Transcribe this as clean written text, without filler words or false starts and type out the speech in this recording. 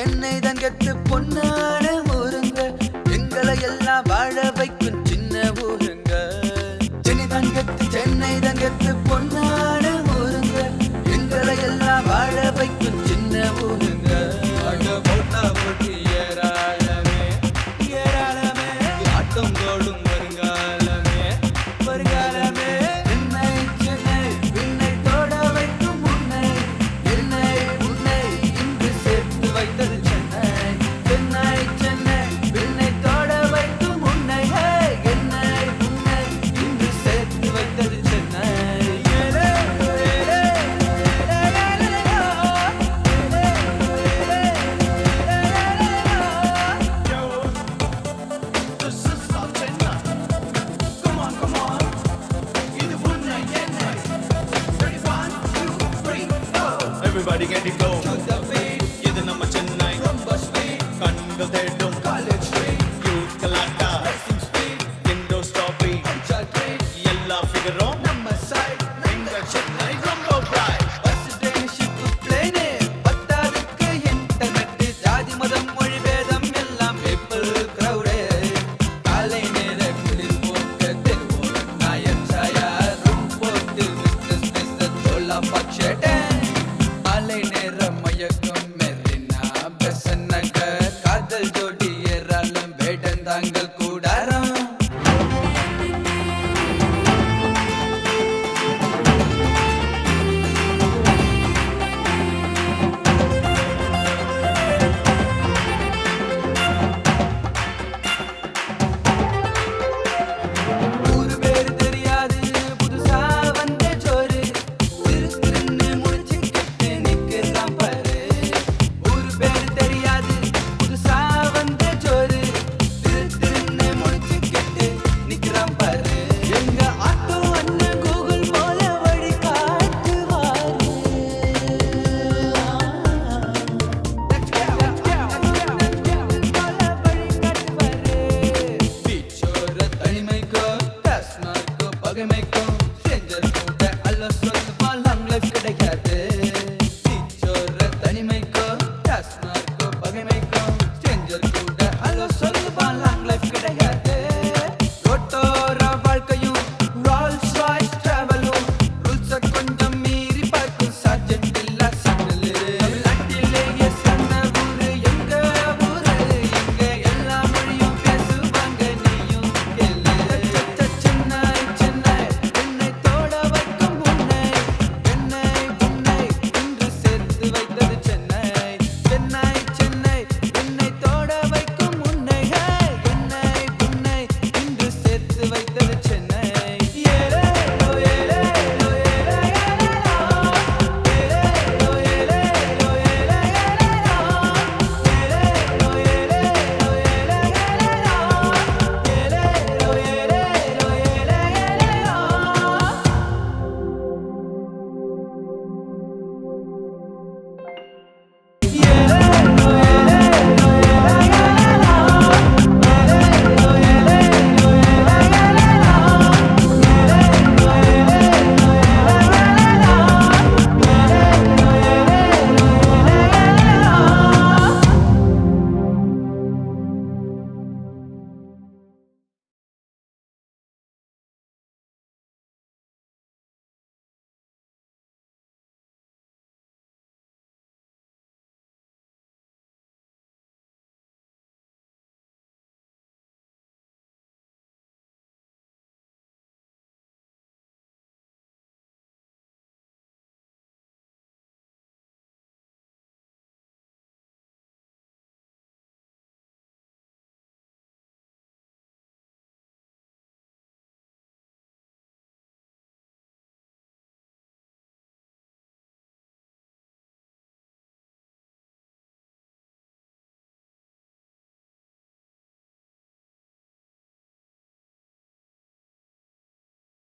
சென்னை தங்கத்து பொன்னான ஊருங்க, எங்களை எல்லாம் வாழ வைக்கும் சின்ன ஊருங்க. சென்னை தங்கத்து பொன்னான ஊருங்க, எங்களை எல்லாம் வாழ வைக்கும் சின்ன ஊருங்க. போட்டா போட்டி ஏராளமே ஏராளமே, ஆட்டம் தோடும் வருங்காலமே வருங்காலமே. சென்னை சென்னை விண்ணை தோட வைக்கும் உன்னை, என்னை உன்னை இன்று சேர்த்து வைத்தது சென்னை. சென்னை சென்னை விண்ணை தோட வைக்கும் உன்னை, என்னை உன்னை இன்று சேர்த்து வைத்தது Chennai. Everybody get it go. இது நம்ம சென்னை கண்கள் தேடும் காலேஜ் ஸ்ட்ரீட், யூத் கலாட்டா இண்டோ ஸ்டாப்பி எல்லா ஃபிகரும் நம்ம சைட். எங்க சென்னை ரொம்ப பிரைட். பஸ் ட்ரெயின்ஷிப் பிளேனு பத்தாதுக்கு இன்டர்நெட், ஜாதி மதம் மொழி பேதம் எல்லாம் பீப்பிள் கிரௌடு. காலை நேர குளிர் போக்க தெருவோரம் நாயர் சாயா ரூம் போட்டு பிஸ்னஸ் தோலா பக்ஷேட்டே. மாலை நேர மயக்கம் மெரினா பெசன் நகர், காதல் ஜோடி ஏறாலும் வேடந்தாங்கள்